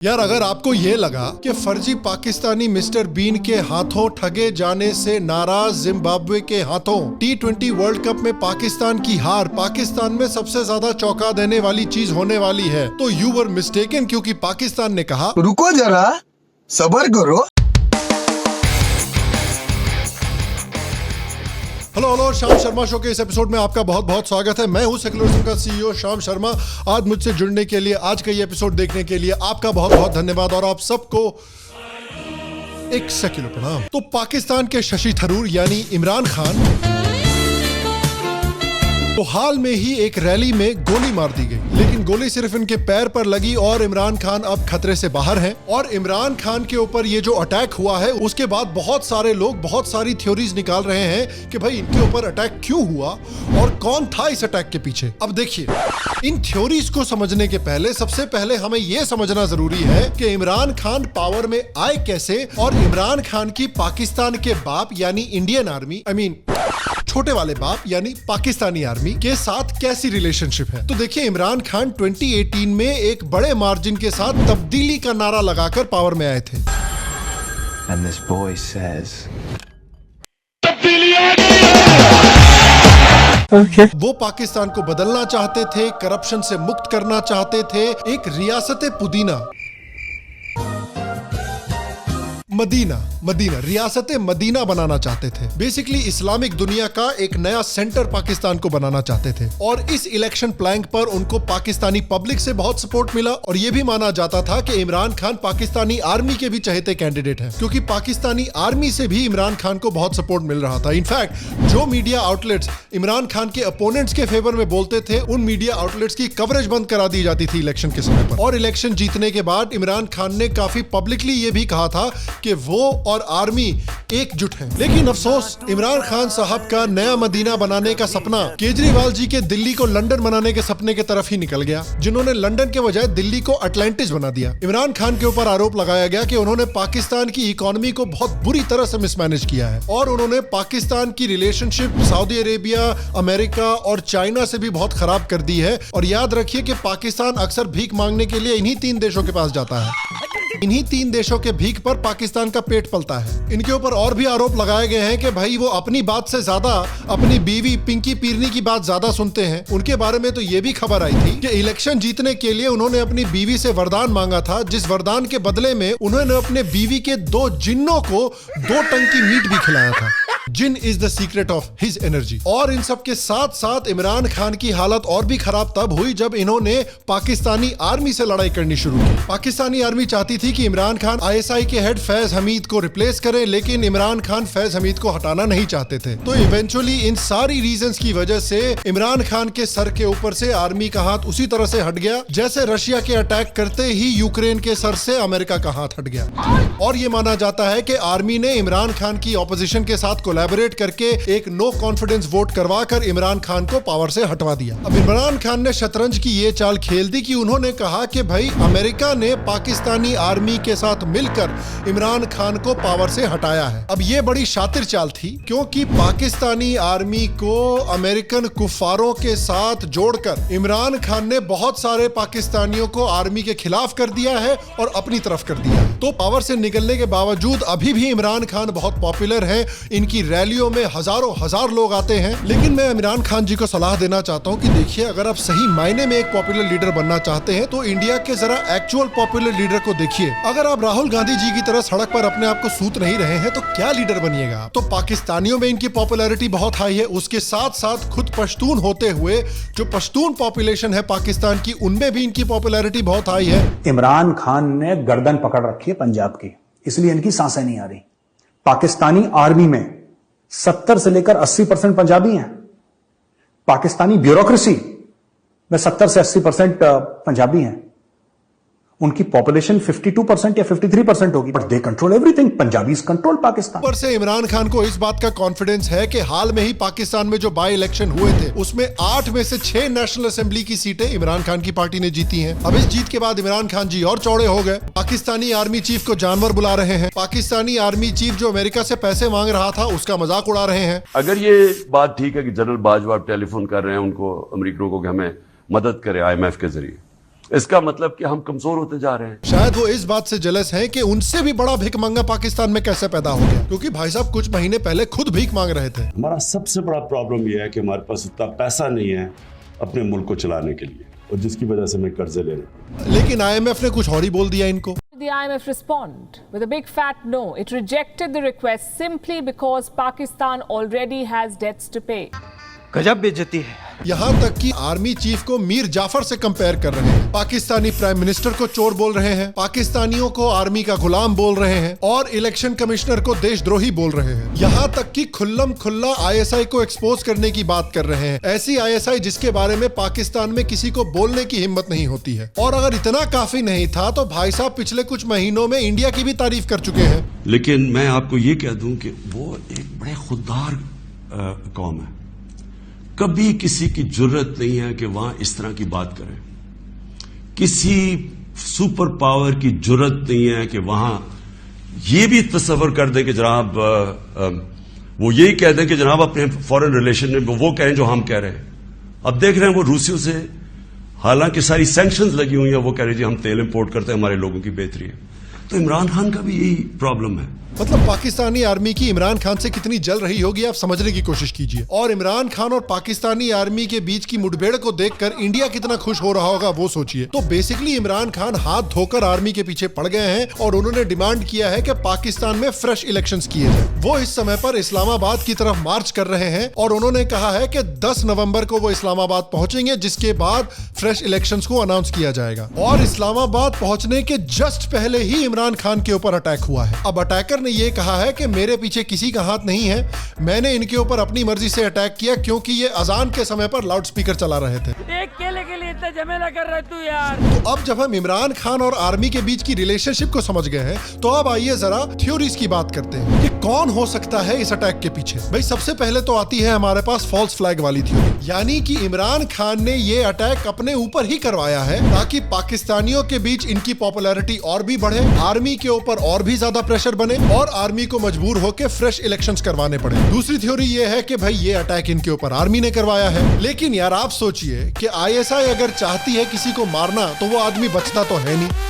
यार अगर आपको ये लगा कि फर्जी पाकिस्तानी मिस्टर बीन के हाथों ठगे जाने से नाराज जिम्बाब्वे के हाथों T20 वर्ल्ड कप में पाकिस्तान की हार पाकिस्तान में सबसे ज्यादा चौंका देने वाली चीज होने वाली है तो यू वर मिस्टेकन, क्योंकि पाकिस्तान ने कहा रुको जरा सब्र करो। हेलो शाम शर्मा शो के इस एपिसोड में आपका बहुत बहुत स्वागत है। मैं हूं सेकुलरिज्म का सीईओ शाम शर्मा। आज मुझसे जुड़ने के लिए, आज का ये एपिसोड देखने के लिए आपका बहुत बहुत धन्यवाद और आप सबको एक सेकुलर प्रणाम। तो पाकिस्तान के शशि थरूर यानी इमरान खान तो हाल में ही एक रैली में गोली मार दी गई, लेकिन गोली सिर्फ इनके पैर पर लगी और इमरान खान अब खतरे से बाहर हैं। और इमरान खान के ऊपर ये जो अटैक हुआ है उसके बाद बहुत सारे लोग बहुत सारी थ्योरीज निकाल रहे हैं कि भाई इनके ऊपर अटैक क्यों हुआ और कौन था इस अटैक के पीछे। अब देखिए, इन थ्योरीज को समझने के पहले सबसे पहले हमें यह समझना जरूरी है कि इमरान खान पावर में आए कैसे और इमरान खान की पाकिस्तान के बाप यानी इंडियन आर्मी छोटे वाले बाप यानी पाकिस्तानी आर्मी के साथ कैसी रिलेशनशिप है। तो देखिए, इमरान खान 2018 में एक बड़े मार्जिन के साथ तब्दीली का नारा लगाकर पावर में आए थे। And this boy says, वो पाकिस्तान को बदलना चाहते थे, करप्शन से मुक्त करना चाहते थे, एक रियासत पुदीना मदीना रियासत मदीना बनाना चाहते थे। बेसिकली इस्लामिक दुनिया का एक नया सेंटर पाकिस्तान को बनाना चाहते थे। और इस इलेक्शन प्लैंक पर उनको पाकिस्तानी पब्लिक से बहुत सपोर्ट मिला और यह भी माना जाता था कि इमरान खान पाकिस्तानी आर्मी के भी चहेते कैंडिडेट हैं, क्योंकि पाकिस्तानी आर्मी से भी इमरान खान को बहुत सपोर्ट मिल रहा था। इनफैक्ट जो मीडिया आउटलेट्स इमरान खान के अपोनेंट्स के फेवर में बोलते थे, उन मीडिया आउटलेट्स की कवरेज बंद करा दी जाती थी इलेक्शन के समय पर। और इलेक्शन जीतने के बाद इमरान खान ने काफी पब्लिकली ये भी कहा था कि वो और आर्मी एकजुट हैं। लेकिन अफसोस, इमरान खान साहब का नया मदीना बनाने का सपना केजरीवाल जी के दिल्ली को लंदन बनाने के सपने की तरफ ही निकल गया, जिन्होंने लंदन के बजाय दिल्ली को अटलांटिस बना दिया। इमरान खान के ऊपर आरोप लगाया गया कि उन्होंने पाकिस्तान की इकोनॉमी को बहुत बुरी तरह से मिसमैनेज किया है और उन्होंने पाकिस्तान की रिलेशनशिप सऊदी अरेबिया, अमेरिका और चाइना से भी बहुत खराब कर दी है। और याद रखिए कि पाकिस्तान अक्सर भीख मांगने के लिए इन्हीं 3 देशों के पास जाता है। इन्हीं 3 देशों के भीख पर पाकिस्तान का पेट पलता है। इनके ऊपर और भी आरोप लगाए गए हैं कि भाई वो अपनी बात से ज्यादा अपनी बीवी पिंकी पीरनी की बात ज्यादा सुनते हैं। उनके बारे में तो ये भी खबर आई थी कि इलेक्शन जीतने के लिए उन्होंने अपनी बीवी से वरदान मांगा था, जिस वरदान के बदले में उन्होंने अपने बीवी के 2 जिन्नों को 2 टन की मीट भी खिलाया था। Gin is the secret of his energy. और इन सब के साथ साथ इमरान खान की हालत और भी खराब तब हुई जब इन्होंने पाकिस्तानी आर्मी से लड़ाई करनी शुरू की। पाकिस्तानी आर्मी चाहती थी कि इमरान खान ISI के हेड फैज हमीद को रिप्लेस करें, लेकिन इमरान खान फैज हमीद को हटाना नहीं चाहते थे। तो इवेंचुअली इन सारी रीजंस की वजह से इमरान खान के सर के ऊपर से आर्मी का हाथ उसी तरह से हट गया जैसे रशिया के अटैक करते ही यूक्रेन के सर से अमेरिका का हाथ हट गया। और ये माना जाता है कि आर्मी ने इमरान खान की ऑपोजिशन के साथ कोलैबोरेट करके एक नो कॉन्फिडेंस वोट करवाकर इमरान खान को पावर से हटवा दिया। अब इमरान खान ने शतरंज की ये चाल खेल दी कि उन्होंने कहा कि भाई अमेरिका ने पाकिस्तानी आर्मी के साथ मिलकर इमरान खान को पावर से हटाया है। अब ये बड़ी शातिर चाल थी, क्योंकि पाकिस्तानी आर्मी को अमेरिकन कुफारों के साथ जोड़कर इमरान खान ने बहुत सारे पाकिस्तानियों को आर्मी के खिलाफ कर दिया है और अपनी तरफ कर दिया है। तो पावर से निकलने के बावजूद अभी भी इमरान खान बहुत पॉपुलर है। इनकी रैलियों में हजारों हजार लोग आते हैं। लेकिन मैं इमरान खान जी को सलाह देना चाहता हूं कि देखिए, अगर आप सही मायने में एक पॉपुलर लीडर बनना चाहते हैं तो इंडिया के जरा एक्चुअल पॉपुलर लीडर को देखिए। अगर आप राहुल गांधी जी की तरह सड़क पर अपने आप को सूत नहीं रहे हैं तो क्या लीडर बनिएगा आप। तो पाकिस्तानियों में इनकी पॉपुलैरिटी बहुत हाई है, उसके साथ साथ खुद पश्तून होते हुए जो पश्तून पॉपुलेशन है पाकिस्तान की, उनमें भी इनकी पॉपुलैरिटी बहुत हाई है। इमरान खान ने गर्दन पकड़ रखी है पंजाब की, इसलिए इनकी सांसें नहीं आ रही। पाकिस्तानी आर्मी में 70 से लेकर 80% पंजाबी हैं। पाकिस्तानी ब्यूरोक्रेसी में 70 से 80% पंजाबी हैं। उनकी पॉपुलेशन 52% या 53% होगी, but they control everything. Punjabis control Pakistan. ऊपर से इमरान खान को इस बात का कॉन्फिडेंस है कि हाल में ही पाकिस्तान में जो बाई इलेक्शन हुए थे उसमें 8 में से 6 नेशनल असेंबली की सीटें इमरान खान की पार्टी ने जीती हैं। अब इस जीत के बाद इमरान खान जी और चौड़े हो गए। पाकिस्तानी आर्मी चीफ को जानवर बुला रहे हैं। पाकिस्तानी आर्मी चीफ जो अमेरिका से पैसे मांग रहा था उसका मजाक उड़ा रहे हैं। अगर ये बात ठीक है कि जनरल बाजवा टेलीफोन कर रहे हैं उनको, अमेरिकनों को, कि हमें मदद करे IMF के जरिए, इसका मतलब कि हम कमजोर होते जा रहे हैं। शायद वो इस बात से जलस हैं कि उनसे भी बड़ा भिखमंगा पाकिस्तान में कैसे पैदा हो गया, क्योंकि भाई साहब कुछ महीने पहले खुद भीख मांग रहे थे। हमारा सबसे बड़ा प्रॉब्लम यह है कि हमारे पास उतना पैसा नहीं है अपने मुल्क को चलाने के लिए, और जिसकी वजह से मैं कर्जे ले रहा हूं। लेकिन IMF ने कुछ और ही बोल दिया इनको। The IMF respond with a big fat no. It rejected the request simply because Pakistan already has debts to pay. गजब बेइज्जती है। यहाँ तक कि आर्मी चीफ को मीर जाफर से कंपेयर कर रहे हैं, पाकिस्तानी प्राइम मिनिस्टर को चोर बोल रहे हैं, पाकिस्तानियों को आर्मी का गुलाम बोल रहे हैं और इलेक्शन कमिश्नर को देशद्रोही बोल रहे हैं। यहाँ तक कि खुल्लम खुल्ला ISI को एक्सपोज करने की बात कर रहे हैं, ऐसी ISI जिसके बारे में पाकिस्तान में किसी को बोलने की हिम्मत नहीं होती है। और अगर इतना काफी नहीं था तो भाई साहब पिछले कुछ महीनों में इंडिया की भी तारीफ कर चुके हैं। लेकिन मैं आपको ये कह दूं कि वो एक बड़े खुददार कौम है। कभी किसी की जरूरत नहीं है कि वहां इस तरह की बात करें। किसी सुपर पावर की जरूरत नहीं है कि वहां ये भी तस्वर कर दें कि जनाब वो यही कह दें कि जनाब अपने फॉरेन रिलेशन में वो कहें जो हम कह रहे हैं। अब देख रहे हैं वो रूसियों से हालांकि सारी सैंक्शंस लगी हुई है, वो कह रहे जी हम तेल इंपोर्ट करते हैं, हमारे लोगों की बेहतरी है। तो इमरान खान का भी यही प्रॉब्लम है। मतलब पाकिस्तानी आर्मी की इमरान खान से कितनी जल रही होगी आप समझने की कोशिश कीजिए। और इमरान खान और पाकिस्तानी आर्मी के बीच की मुठभेड़ को देखकर इंडिया कितना खुश हो रहा होगा वो सोचिए। तो बेसिकली इमरान खान हाथ धोकर आर्मी के पीछे पड़ गए हैं और उन्होंने डिमांड किया है कि पाकिस्तान में फ्रेश इलेक्शंस किए जाए। वो इस समय पर इस्लामाबाद की तरफ मार्च कर रहे हैं और उन्होंने कहा है कि 10 नवंबर को वो इस्लामाबाद पहुंचेंगे, जिसके बाद फ्रेश इलेक्शंस को अनाउंस किया जाएगा। और इस्लामाबाद पहुंचने के जस्ट पहले ही इमरान खान के ऊपर अटैक हुआ है। अब अटैकर ने यह कहा है कि मेरे पीछे किसी का हाथ नहीं है, मैंने इनके ऊपर अपनी मर्जी से अटैक किया क्योंकि ये अजान के समय पर लाउड स्पीकर चला रहे थे। एक केले के लिए इतना झमेला कर रहा है तू यार। तो अब जब हम इमरान खान और आर्मी के बीच की रिलेशनशिप को समझ गए हैं, तो अब आइए जरा थ्योरीज की बात करते हैं कि कौन हो सकता है इस अटैक के पीछे। भाई सबसे पहले तो आती है हमारे पास फॉल्स फ्लैग वाली थ्योरी, यानी कि इमरान खान ने ये अटैक अपने ऊपर ही करवाया है ताकि पाकिस्तानियों के बीच इनकी पॉपुलैरिटी और भी बढ़े, आर्मी के ऊपर और भी ज्यादा प्रेशर बने और आर्मी को मजबूर होकर फ्रेश इलेक्शंस करवाने पड़े। दूसरी थ्योरी ये है कि भाई ये अटैक इनके ऊपर आर्मी ने करवाया है। लेकिन यार आप सोचिए कि ISI अगर चाहती है किसी को मारना तो वो आदमी बचता तो है नहीं।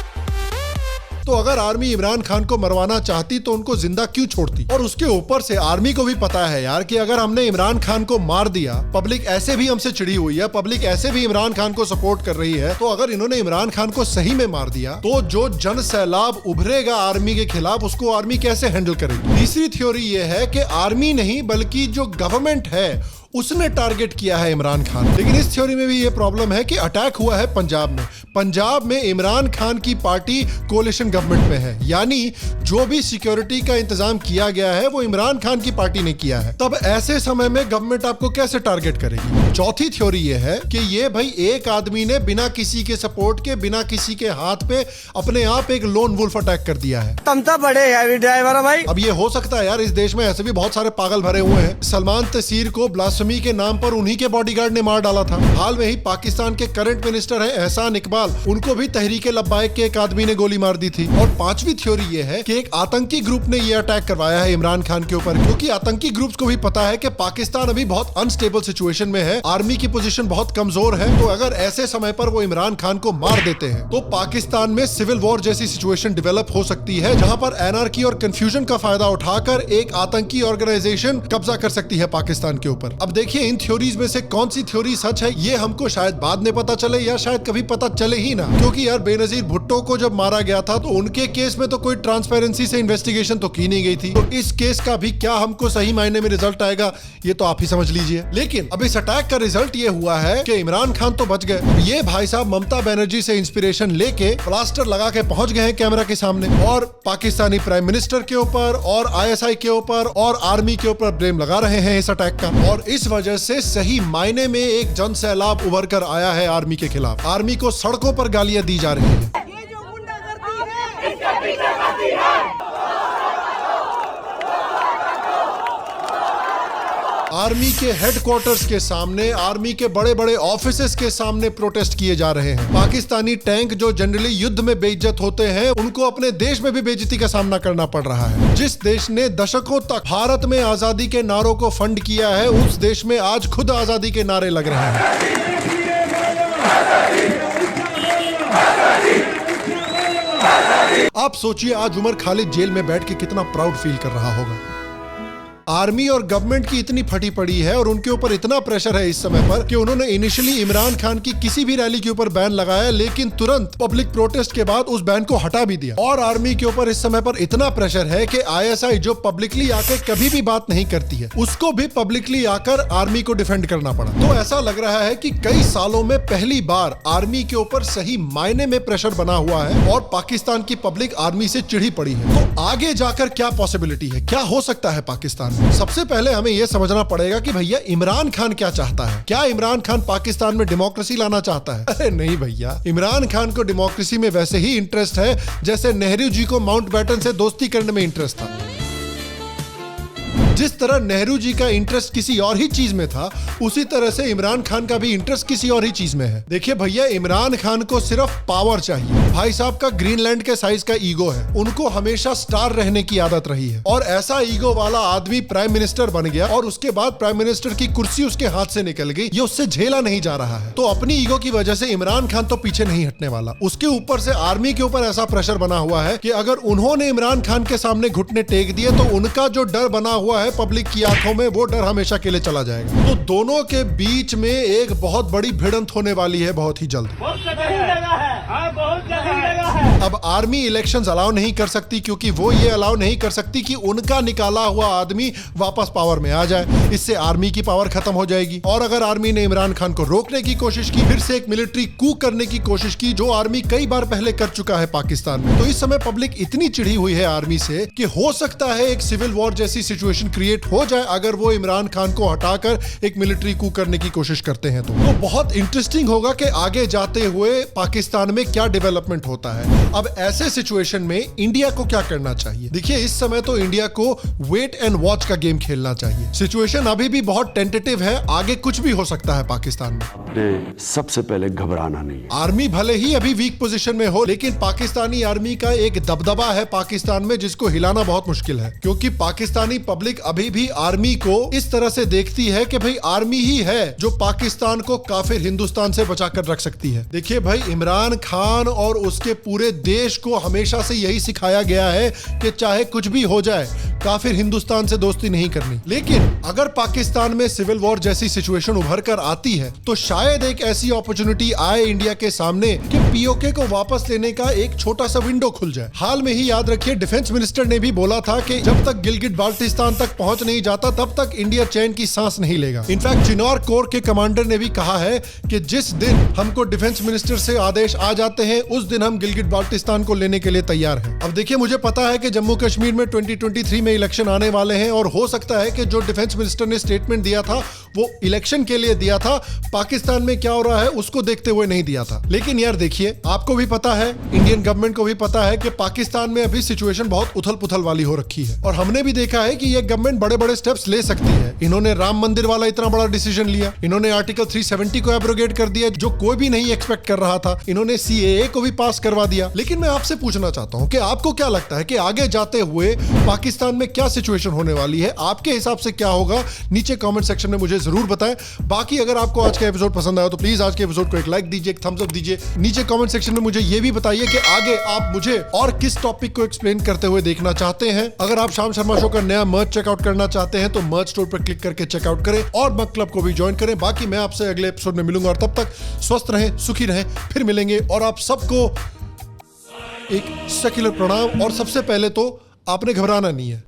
तो अगर आर्मी इमरान खान को मरवाना चाहती तो उनको जिंदा क्यों छोड़ती? और उसके ऊपर से आर्मी को भी पता है यार कि अगर हमने इमरान खान को मार दिया, पब्लिक ऐसे भी हमसे चिड़ी हुई है, पब्लिक ऐसे भी इमरान खान को सपोर्ट कर रही है, तो अगर इन्होंने इमरान खान को सही में मार दिया तो जो जन सैलाब उभरेगा आर्मी के खिलाफ उसको आर्मी कैसे हैंडल करेगी? तीसरी थ्योरी ये है कि आर्मी नहीं बल्कि जो गवर्नमेंट है उसने टारगेट किया है इमरान खान। लेकिन इस थ्योरी में भी ये प्रॉब्लम है कि अटैक हुआ है पंजाब में। पंजाब में इमरान खान की पार्टी कोलिशन गवर्नमेंट में है, यानी जो भी सिक्योरिटी का इंतजाम किया गया है वो इमरान खान की पार्टी ने किया है। तब ऐसे समय में गवर्नमेंट आपको कैसे टारगेट करेगी? चौथी थ्योरी ये है कि ये भाई एक आदमी ने बिना किसी के सपोर्ट के, बिना किसी के हाथ पे अपने आप एक लोन वुल्फ अटैक कर दिया है। तुम तो बड़े हैवी ड्राइवर है भाई। अब ये हो सकता है यार, इस देश में ऐसे भी बहुत सारे पागल भरे हुए हैं। सलमान तसीर को ब्लास्फेमी के नाम पर उन्हीं के बॉडीगार्ड ने मार डाला था। हाल में ही पाकिस्तान के करंट मिनिस्टर हैं एहसान इकबाल, उनको भी तहरीके लब्बाइक के एक आदमी ने गोली मार दी थी। और पांचवी थ्योरी ये है कि एक आतंकी ग्रुप ने ये अटैक करवाया है इमरान खान के ऊपर, क्योंकि आतंकी ग्रुप्स को भी पता है कि पाकिस्तान अभी बहुत अनस्टेबल सिचुएशन में है, आर्मी की पोजीशन बहुत कमजोर है। तो अगर ऐसे समय पर वो इमरान खान को मार देते हैं तो पाकिस्तान में सिविल वॉर जैसी सिचुएशन डेवलप हो सकती है, जहां पर एनार्की और कंफ्यूजन का फायदा उठाकर एक आतंकी ऑर्गेनाइजेशन कब्जा कर सकती है पाकिस्तान के ऊपर। अब देखिए इन थ्योरीज में से कौन सी थ्योरी सच है ये हमको शायद बाद में पता चले या शायद कभी पता चले ही ना, क्योंकि यार बेनजीर भुट्टो को जब मारा गया था तो उनके केस में तो कोई ट्रांसपेरेंसी से इन्वेस्टिगेशन तो की नहीं गई थी। तो इस केस का भी क्या हमको सही मायने में रिजल्ट आएगा ये तो आप ही समझ लीजिए। लेकिन अब इस अटैक का रिजल्ट ये हुआ है कि इमरान खान तो बच गए, ये भाई साहब ममता बनर्जी से इंस्पिरेशन लेके प्लास्टर लगा के पहुंच गए हैं कैमरा के सामने और पाकिस्तानी प्राइम मिनिस्टर के ऊपर और ISI के ऊपर और आर्मी के ऊपर ब्लेम लगा रहे हैं इस अटैक का। और इस वजह से सही मायने में एक जन सैलाब उभर कर आया है आर्मी के खिलाफ। आर्मी को सड़कों पर गालियां दी जा रही हैं। ये जो गुंडागर्दी है इसके पीछे बाकी है। आर्मी के हेडक्वार्टर्स के सामने, आर्मी के बड़े बड़े ऑफिसेस के सामने प्रोटेस्ट किए जा रहे हैं। पाकिस्तानी टैंक जो जनरली युद्ध में बेइज्जत होते हैं उनको अपने देश में भी बेइज्जती का सामना करना पड़ रहा है। जिस देश ने दशकों तक भारत में आजादी के नारों को फंड किया है उस देश में आज खुद आजादी के नारे लग रहे हैं। आप सोचिए आज उमर खालिद जेल में बैठ के कितना प्राउड फील कर रहा होगा। आर्मी और गवर्नमेंट की इतनी फटी पड़ी है और उनके ऊपर इतना प्रेशर है इस समय पर कि उन्होंने इनिशियली इमरान खान की किसी भी रैली के ऊपर बैन लगाया, लेकिन तुरंत पब्लिक प्रोटेस्ट के बाद उस बैन को हटा भी दिया। और आर्मी के ऊपर इस समय पर इतना प्रेशर है कि आईएसआई जो पब्लिकली आकर कभी भी बात नहीं करती है, उसको भी पब्लिकली आकर आर्मी को डिफेंड करना पड़ा। तो ऐसा लग रहा है कि कई सालों में पहली बार आर्मी के ऊपर सही मायने में प्रेशर बना हुआ है और पाकिस्तान की पब्लिक आर्मी से चिढ़ी पड़ी है। तो आगे जाकर क्या पॉसिबिलिटी है, क्या हो सकता है पाकिस्तान में? सबसे पहले हमें यह समझना पड़ेगा कि भैया इमरान खान क्या चाहता है। क्या इमरान खान पाकिस्तान में डेमोक्रेसी लाना चाहता है? अरे नहीं भैया, इमरान खान को डेमोक्रेसी में वैसे ही इंटरेस्ट है जैसे नेहरू जी को माउंटबेटन से दोस्ती करने में इंटरेस्ट था। जिस तरह नेहरू जी का इंटरेस्ट किसी और ही चीज में था, उसी तरह से इमरान खान का भी इंटरेस्ट किसी और ही चीज में है। देखिए भैया, इमरान खान को सिर्फ पावर चाहिए। भाई साहब का ग्रीनलैंड के साइज का ईगो है, उनको हमेशा स्टार रहने की आदत रही है और ऐसा ईगो वाला आदमी प्राइम मिनिस्टर बन गया और उसके बाद प्राइम मिनिस्टर की कुर्सी उसके हाथ से निकल गई, ये उससे झेला नहीं जा रहा है। तो अपनी ईगो की वजह से इमरान खान तो पीछे नहीं हटने वाला। उसके ऊपर से आर्मी के ऊपर ऐसा प्रेशर बना हुआ है कि अगर उन्होंने इमरान खान के सामने घुटने टेक दिए तो उनका जो डर बना हुआ है पब्लिक की आंखों में, वो डर हमेशा के लिए चला जाएगा। तो दोनों के बीच में एक बहुत बड़ी भिड़ंत होने वाली है बहुत ही जल्द। अब आर्मी इलेक्शंस अलाउ नहीं कर सकती क्योंकि वो ये अलाउ नहीं कर सकती कि उनका निकाला हुआ आदमी वापस पावर में आ जाए। इससे आर्मी की पावर खत्म हो जाएगी। और अगर आर्मी ने इमरान खान को रोकने की कोशिश की, फिर से एक मिलिट्री कू करने की कोशिश की, जो आर्मी कई बार पहले कर चुका है पाकिस्तान में, तो इस समय पब्लिक इतनी चिढ़ी हुई है आर्मी से कि हो सकता है एक सिविल वॉर जैसी सिचुएशन क्रिएट हो जाए अगर वो इमरान खान को हटाकर एक मिलिट्री कू करने की कोशिश करते हैं। तो बहुत इंटरेस्टिंग होगा कि आगे जाते हुए पाकिस्तान में क्या डेवलपमेंट होता है। अब ऐसे सिचुएशन में इंडिया को क्या करना चाहिए? देखिए, इस समय तो इंडिया को वेट एंड वॉच का गेम खेलना चाहिए। सिचुएशन अभी भी बहुत टेंटेटिव है, आगे कुछ भी हो सकता है पाकिस्तान में। सबसे पहले घबराना नहीं है। आर्मी भले ही अभी वीक पोजीशन में हो, लेकिन पाकिस्तानी आर्मी का एक दबदबा है पाकिस्तान में जिसको हिलाना बहुत मुश्किल है, क्योंकि पाकिस्तानी पब्लिक अभी भी आर्मी को इस तरह से देखती है कि भाई आर्मी ही है जो पाकिस्तान को काफिर हिंदुस्तान से बचाकर रख सकती है। देखिए भाई, इमरान खान और उसके पूरे देश को हमेशा से यही सिखाया गया है कि चाहे कुछ भी हो जाए, काफिर हिंदुस्तान से दोस्ती नहीं करनी। लेकिन अगर पाकिस्तान में सिविल वॉर जैसी सिचुएशन उभर कर आती है तो शायद एक ऐसी अपॉर्चुनिटी आए इंडिया के सामने कि पीओके को वापस लेने का एक छोटा सा विंडो खुल जाए। हाल में ही याद रखिए, डिफेंस मिनिस्टर ने भी बोला था कि जब तक गिलगिट बाल्टिस्तान तक पहुंच नहीं जाता तब तक इंडिया चैन की सांस नहीं लेगा। इनफैक्ट चिनौर कोर के कमांडर ने भी कहा है कि जिस दिन हमको डिफेंस मिनिस्टर से आदेश आ जाते हैं उस दिन हम गिलगिट बाल्टिस्तान को लेने के लिए तैयार हैं। अब देखिए, मुझे पता है कि जम्मू कश्मीर में 2023 में इलेक्शन आने वाले हैं और हो सकता है कि जो डिफेंस मिनिस्टर ने स्टेटमेंट दिया था वो इलेक्शन के लिए दिया था, पाकिस्तान में क्या हो रहा है उसको देखते हुए नहीं दिया था। लेकिन यार देखिए, आपको भी पता है, इंडियन गवर्नमेंट को भी पता है कि पाकिस्तान में अभी सिचुएशन बहुत उथल पुथल वाली हो रखी है और हमने भी देखा है कि ये गवर्नमेंट बड़े बड़े स्टेप्स ले सकती है। इन्होंने राम मंदिर वाला इतना बड़ा डिसीजन लिया, इन्होंने आर्टिकल 370 को एब्रोगेट कर दिया जो कोई भी नहीं एक्सपेक्ट कर रहा था, इन्होंने सीएए को भी पास करवा दिया। लेकिन मैं आपसे पूछना चाहता हूं कि आपको क्या लगता है कि आगे जाते हुए पाकिस्तान में क्या सिचुएशन होने वाली है? आपके हिसाब से क्या होगा? नीचे कमेंट सेक्शन में मुझे जरूर बताएं। बाकी अगर आपको आज का एपिसोड पसंद आया तो प्लीज आज के एपिसोड को एक लाइक दीजिए, एक थम्स अप दीजिए। नीचे कमेंट सेक्शन में मुझे ये भी बताइए कि आगे आप मुझे और किस टॉपिक को एक्सप्लेन करते हुए देखना चाहते हैं। अगर आप शाम शर्मा शो का नया मर्च चेकआउट करना चाहते हैं तो मर्च स्टोर पर क्लिक करके चेकआउट करें और मग क्लब को भी ज्वाइन करें। बाकी मैं आपसे अगले एपिसोड में मिलूंगा और तब तक स्वस्थ रहें, सुखी रहें, फिर मिलेंगे। और आप सबको एक सेक्युलर प्रणाम। और सबसे पहले तो आपने घबराना नहीं है।